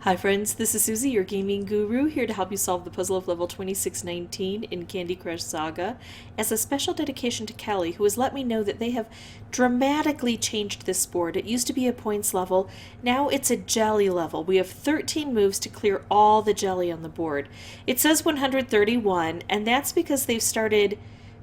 Hi friends, this is Susie, your gaming guru, here to help you solve the puzzle of level 2619 in Candy Crush Saga as a special dedication to Kelly, who has let me know that they have dramatically changed this board. It used to be a points level, now it's a jelly level. We have 13 moves to clear all the jelly on the board. It says 131, and that's because they've started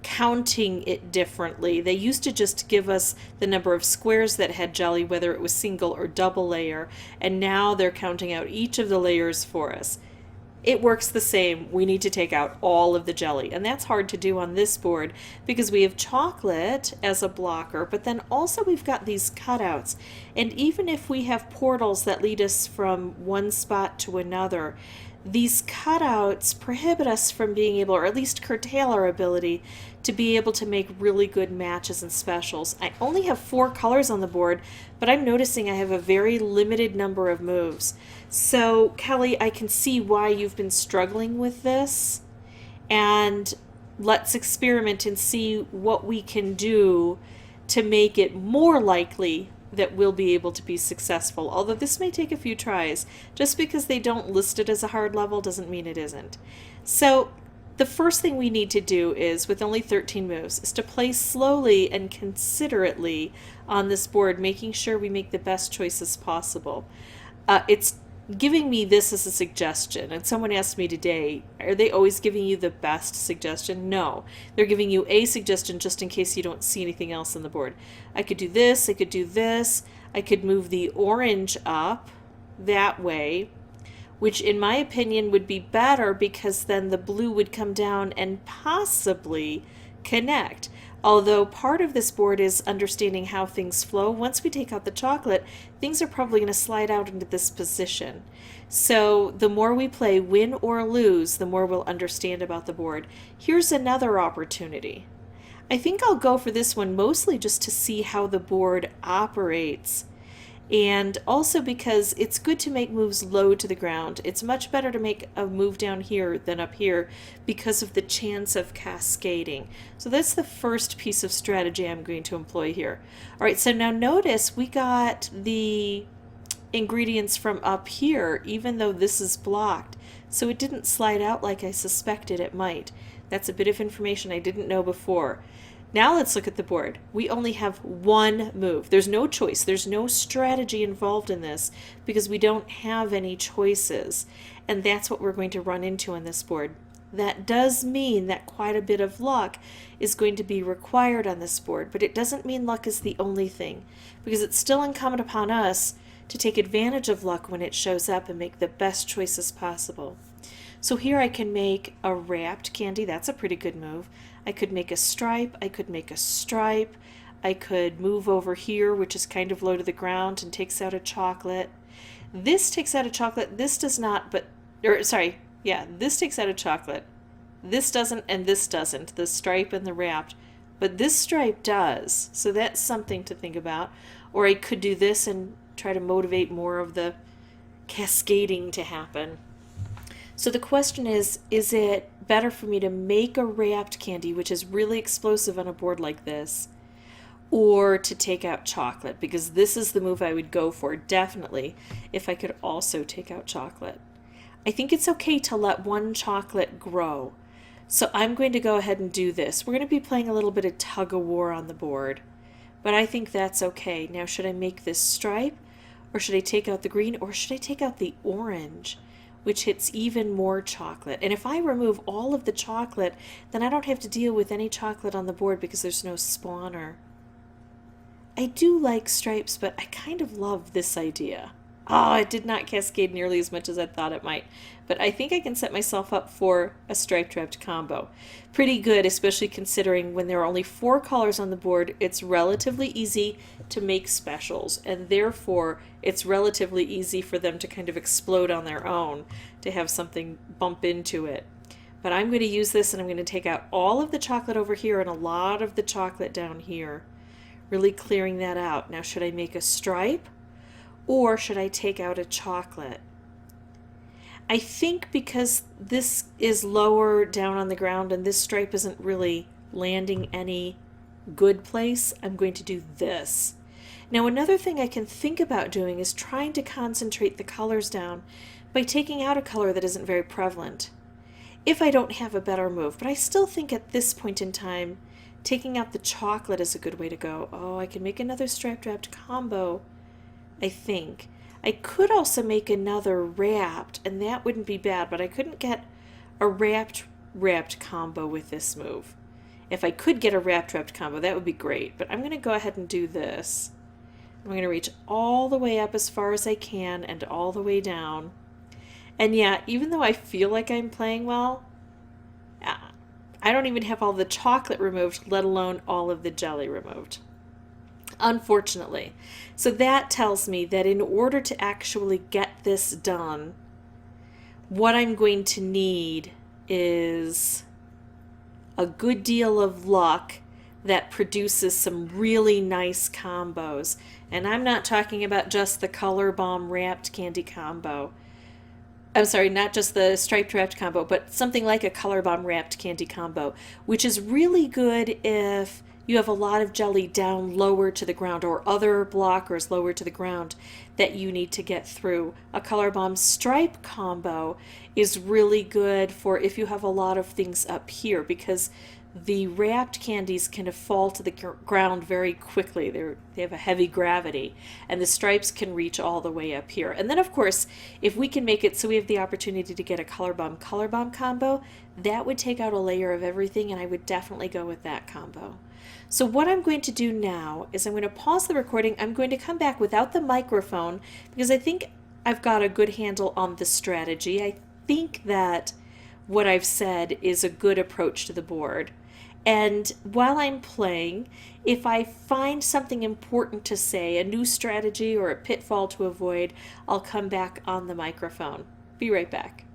counting it differently. They used to just give us the number of squares that had jelly, whether it was single or double layer, and now they're counting out each of the layers for us. It works the same. We need to take out all of the jelly, and that's hard to do on this board because we have chocolate as a blocker, but then also we've got these cutouts. And even if we have portals that lead us from one spot to another, these cutouts prohibit us from being able, or at least curtail our ability to be able to make really good matches and specials. I only have 4 colors on the board, but I'm noticing I have a very limited number of moves. So, Kelly, I can see why you've been struggling with this, and let's experiment and see what we can do to make it more likely that we'll be able to be successful. Although this may take a few tries. Just because they don't list it as a hard level doesn't mean it isn't. So the first thing we need to do is, with only 13 moves, is to play slowly and considerately on this board, making sure we make the best choices possible. It's giving me this as a suggestion, and someone asked me today, are they always giving you the best suggestion? No, they're giving you a suggestion just in case you don't see anything else on the board. I could do this, I could do this, I could move the orange up that way, which in my opinion would be better because then the blue would come down and possibly connect. Although part of this board is understanding how things flow. Once we take out the chocolate, things are probably going to slide out into this position. So the more we play, win or lose, the more we'll understand about the board. Here's another opportunity. I think I'll go for this one mostly just to see how the board operates. And also because it's good to make moves low to the ground. It's much better to make a move down here than up here because of the chance of cascading. So that's the first piece of strategy I'm going to employ here. All right, so now notice we got the ingredients from up here, even though this is blocked. So it didn't slide out like I suspected it might. That's a bit of information I didn't know before. Now let's look at the board. We only have one move. There's no choice. There's no strategy involved in this because we don't have any choices. And that's what we're going to run into on this board. That does mean that quite a bit of luck is going to be required on this board, but it doesn't mean luck is the only thing because it's still incumbent upon us to take advantage of luck when it shows up and make the best choices possible. So here I can make a wrapped candy. That's a pretty good move. I could make a stripe. I could make a stripe. I could move over here, which is kind of low to the ground and takes out a chocolate. This takes out a chocolate. This does not, this takes out a chocolate. This doesn't, and this doesn't, the stripe and the wrapped. But this stripe does, so that's something to think about. Or I could do this and try to motivate more of the cascading to happen. So the question is it better for me to make a wrapped candy, which is really explosive on a board like this, or to take out chocolate? Because this is the move I would go for, definitely, if I could also take out chocolate. I think it's okay to let one chocolate grow. So I'm going to go ahead and do this. We're going to be playing a little bit of tug-of-war on the board, but I think that's okay. Now, should I make this stripe, or should I take out the green, or should I take out the orange, which hits even more chocolate? And if I remove all of the chocolate, then I don't have to deal with any chocolate on the board because there's no spawner. I do like stripes, but I kind of love this idea. Oh, it did not cascade nearly as much as I thought it might. But I think I can set myself up for a striped wrapped combo. Pretty good, especially considering when there are only 4 colors on the board, it's relatively easy to make specials, and therefore it's relatively easy for them to kind of explode on their own, to have something bump into it. But I'm going to use this and I'm going to take out all of the chocolate over here and a lot of the chocolate down here, really clearing that out. Now, should I make a stripe? Or should I take out a chocolate? I think because this is lower down on the ground and this stripe isn't really landing any good place, I'm going to do this. Now another thing I can think about doing is trying to concentrate the colors down by taking out a color that isn't very prevalent, if I don't have a better move. But I still think at this point in time, taking out the chocolate is a good way to go. Oh, I can make another striped wrapped combo, I think. I could also make another wrapped, and that wouldn't be bad, but I couldn't get a wrapped combo with this move. If I could get a wrapped combo, that would be great, but I'm going to go ahead and do this. I'm going to reach all the way up as far as I can and all the way down. And yeah, even though I feel like I'm playing well, I don't even have all the chocolate removed, let alone all of the jelly removed, unfortunately. So that tells me that in order to actually get this done, what I'm going to need is a good deal of luck that produces some really nice combos. And I'm not talking about just the Color Bomb wrapped candy combo. I'm sorry, not just the striped wrapped combo, but something like a Color Bomb wrapped candy combo, which is really good if you have a lot of jelly down lower to the ground or other blockers lower to the ground that you need to get through. A Color Bomb stripe combo is really good for if you have a lot of things up here, because the wrapped candies can fall to the ground very quickly. They have a heavy gravity, and the stripes can reach all the way up here. And then, of course, if we can make it so we have the opportunity to get a Color Bomb combo, that would take out a layer of everything, and I would definitely go with that combo. So what I'm going to do now is I'm going to pause the recording. I'm going to come back without the microphone because I think I've got a good handle on the strategy. I think that what I've said is a good approach to the board. And while I'm playing, if I find something important to say, a new strategy or a pitfall to avoid, I'll come back on the microphone. Be right back.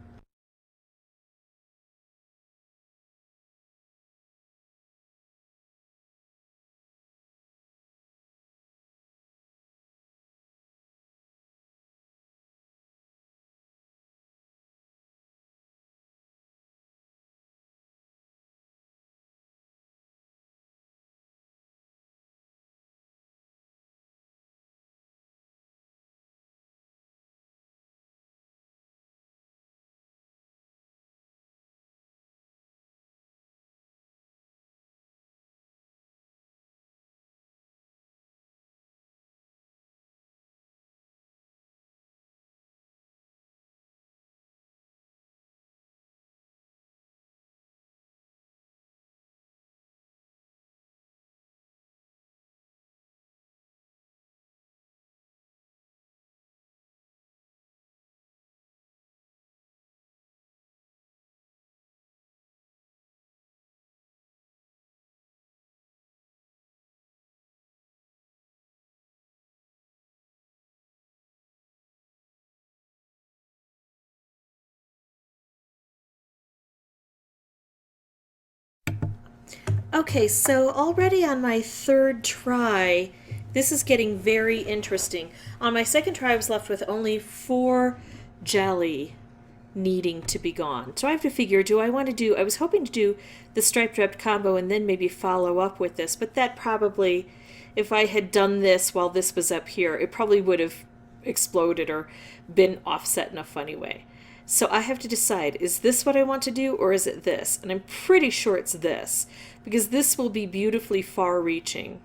Okay, so already on my third try, this is getting very interesting. On my second try, I was left with only 4 jelly needing to be gone. So I have to figure, I was hoping to do the striped wrapped combo and then maybe follow up with this, but that probably, if I had done this while this was up here, it probably would have exploded or been offset in a funny way. So I have to decide, is this what I want to do or is it this? And I'm pretty sure it's this, because this will be beautifully far-reaching.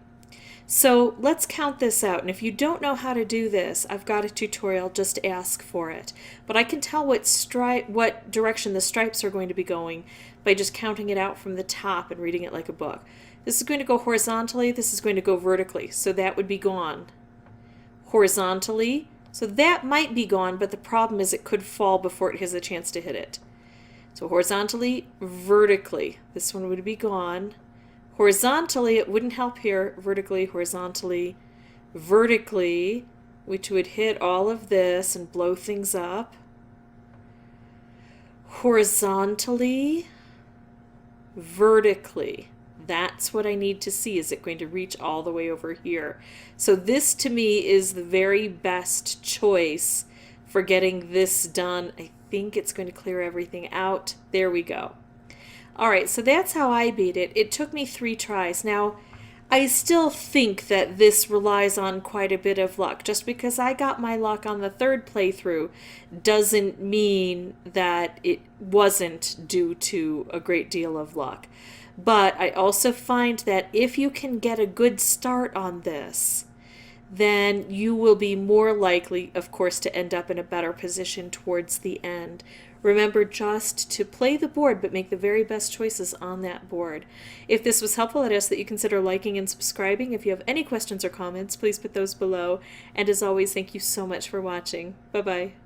So let's count this out, and if you don't know how to do this, I've got a tutorial, just ask for it. But I can tell what direction the stripes are going to be going by just counting it out from the top and reading it like a book. This is going to go horizontally, this is going to go vertically, so that would be gone. Horizontally, so that might be gone, but the problem is it could fall before it has a chance to hit it. So horizontally, vertically, this one would be gone. Horizontally, it wouldn't help here. Vertically, horizontally, vertically, which would hit all of this and blow things up. Horizontally, vertically. That's what I need to see. Is it going to reach all the way over here? So this, to me, is the very best choice for getting this done. I think it's going to clear everything out. There we go. All right, so that's how I beat it. It took me 3 tries. Now, I still think that this relies on quite a bit of luck. Just because I got my luck on the third playthrough doesn't mean that it wasn't due to a great deal of luck. But I also find that if you can get a good start on this, then you will be more likely, of course, to end up in a better position towards the end. Remember just to play the board, but make the very best choices on that board. If this was helpful, I'd ask that you consider liking and subscribing. If you have any questions or comments, please put those below. And as always, thank you so much for watching. Bye-bye.